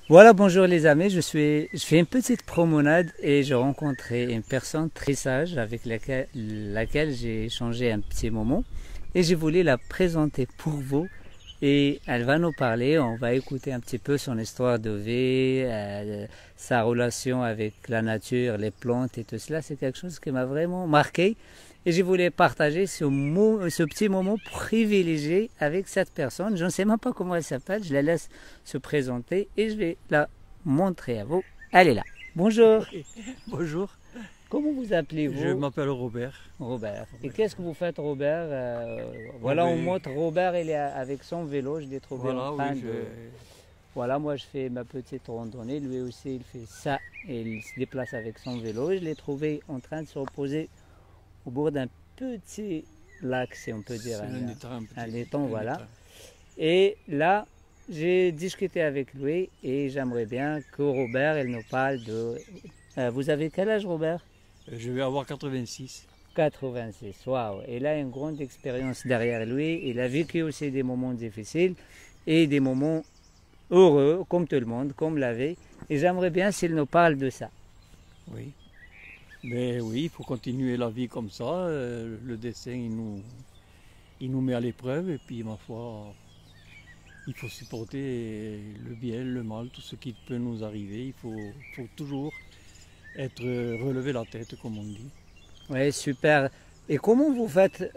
Voilà, bonjour les amis, je fais une petite promenade et j'ai rencontré une personne très sage avec laquelle j'ai échangé un petit moment et j'ai voulu la présenter pour vous et elle va nous parler, on va écouter un petit peu son histoire de vie, sa relation avec la nature, les plantes et tout cela, c'est quelque chose qui m'a vraiment marqué et je voulais partager ce petit moment privilégié avec cette personne. Je ne sais même pas comment elle s'appelle, je la laisse se présenter et je vais la montrer à vous. Elle est là. Bonjour. Bonjour, Comment vous je appelez-vous? m'appelle Robert. Robert. Et Robert. qu'est-ce que vous faites, Robert? Oh, Voilà, on ben, montre Robert, il est avec son vélo, je l'ai trouvé en voilà, train oui, de... Voilà, moi je fais ma petite randonnée, lui aussi il fait ça et il se déplace avec son vélo. Je l'ai trouvé en train de se reposer au bord d'un petit lac, si on peut dire, c'est un étang, un petit, étang, un voilà. étang. Et là, j'ai discuté avec lui et j'aimerais bien que Robert, il nous parle de... vous avez quel âge, Robert? Je vais avoir 86. 86, waouh. Il a une grande expérience derrière lui. Il a vécu aussi des moments difficiles et des moments heureux, comme tout le monde, comme la vie. Et j'aimerais bien s'il nous parle de ça. Oui. Mais oui, il faut continuer la vie comme ça. Le dessin, il nous met à l'épreuve et puis, ma foi, il faut supporter le bien, le mal, tout ce qui peut nous arriver. Faut toujours être relever la tête, comme on dit. Oui, super. Et comment vous faites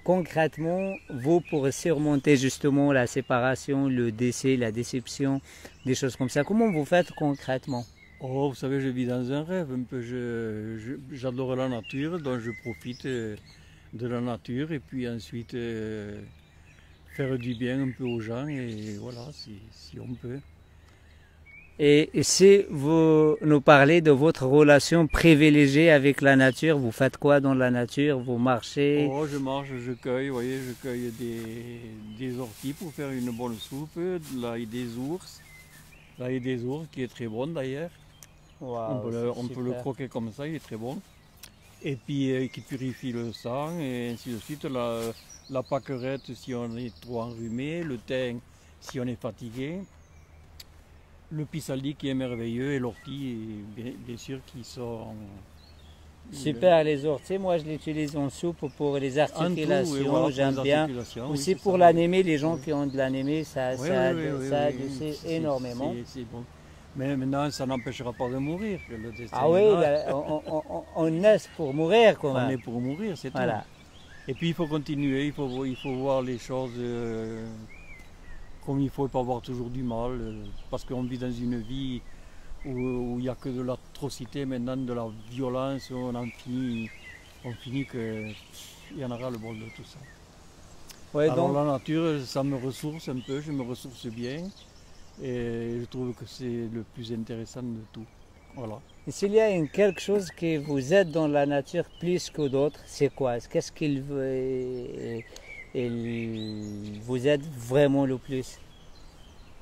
concrètement, vous, pour surmonter justement la séparation, le décès, la déception, des choses comme ça? Comment vous faites concrètement? Oh, vous savez, je vis dans un rêve un peu. J'adore la nature, donc je profite de la nature et puis ensuite faire du bien un peu aux gens et voilà, si on peut. Et si vous nous parlez de votre relation privilégiée avec la nature, vous faites quoi dans la nature? Vous marchez? Oh, je marche, je cueille, vous voyez, je cueille des orties pour faire une bonne soupe, de l'ail des ours, l'ail des ours qui est très bon d'ailleurs. Waouh, c'est On peut le super. croquer comme ça, il est très bon. Et puis qui purifie le sang et ainsi de suite. La pâquerette si on est trop enrhumé, le thym si on est fatigué, le pissenlit qui est merveilleux et l'ortie bien sûr qui sort Super, les orties, moi je l'utilise en soupe pour les en tout, et articulations, voilà, pour j'aime les bien. articulations, oui, Aussi c'est pour ça. l'anémie, les gens Oui, qui ont de l'anémie, oui, ça oui, adoucit énormément. c'est bon. Mais maintenant, ça n'empêchera pas de mourir. Le destin Ah oui, est là. on naît pour mourir quand On même. est pour mourir, c'est tout. Voilà. Et puis il faut continuer, il faut voir les choses comme il faut, pas avoir toujours du mal, parce qu'on vit dans une vie où il n'y a que de l'atrocité maintenant, de la violence, on finit qu'il y en aura le bol de tout ça. Ouais, Alors donc, la nature, ça me ressource un peu, je me ressource bien, et je trouve que c'est le plus intéressant de tout. Voilà. s'il y a quelque chose qui vous aide dans la nature plus que d'autres, c'est quoi? Qu'est-ce il vous aide vraiment le plus?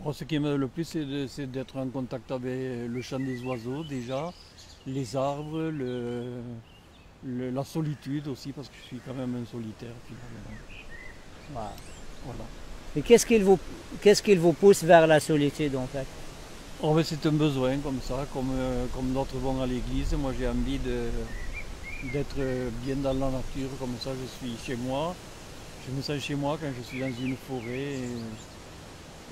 Moi, ce qui m'aide le plus, c'est d'être en contact avec le chant des oiseaux déjà, les arbres, la solitude aussi, parce que je suis quand même un solitaire finalement. Voilà. Voilà. Et qu'est-ce qu'il vous pousse vers la solitude en fait? Oh, ben, c'est un besoin comme ça, comme d'autres vont à l'église. Moi, j'ai envie d'être bien dans la nature, comme ça, je suis chez moi. Je me sens chez moi quand je suis dans une forêt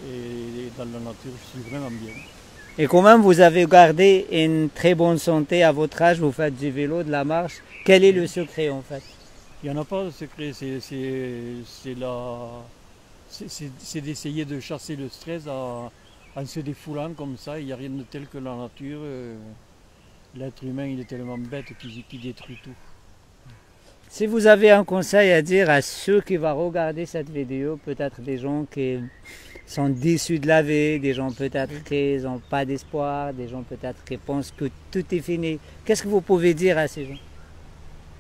et dans la nature, je suis vraiment bien. Et quand même, vous avez gardé une très bonne santé à votre âge, vous faites du vélo, de la marche. Quel est le secret en fait? Il n'y en a pas de secret, c'est d'essayer de chasser le stress en se défoulant comme ça. Il n'y a rien de tel que la nature. L'être humain, il est tellement bête qu'il détruit tout. Si vous avez un conseil à dire à ceux qui vont regarder cette vidéo, peut-être des gens qui sont déçus de la vie, des gens peut-être qui n'ont pas d'espoir, des gens peut-être qui pensent que tout est fini, qu'est-ce que vous pouvez dire à ces gens?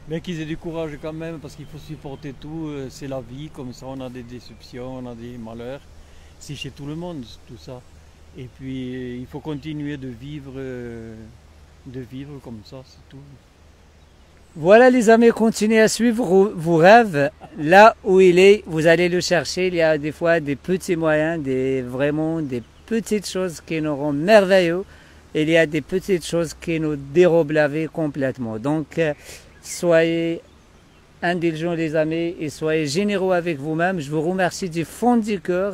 Mais qu'ils aient du courage quand même, parce qu'il faut supporter tout. C'est la vie, comme ça, on a des déceptions, on a des malheurs. C'est chez tout le monde, tout ça. Et puis, il faut continuer de vivre comme ça, c'est tout. Voilà les amis, continuez à suivre vos rêves. Là où il est, vous allez le chercher. Il y a des fois des petits moyens, vraiment des petites choses qui nous rendent merveilleux. Il y a des petites choses qui nous dérobent la vie complètement. Donc, soyez indulgents les amis et soyez généreux avec vous-même. Je vous remercie du fond du cœur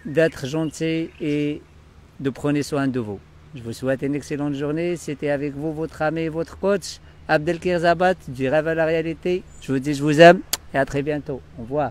d'être gentils et de prendre soin de vous. Je vous souhaite une excellente journée. C'était avec vous votre ami et votre coach Abdelkir Zabat du rêve à la réalité. Je vous dis je vous aime et à très bientôt. Au revoir.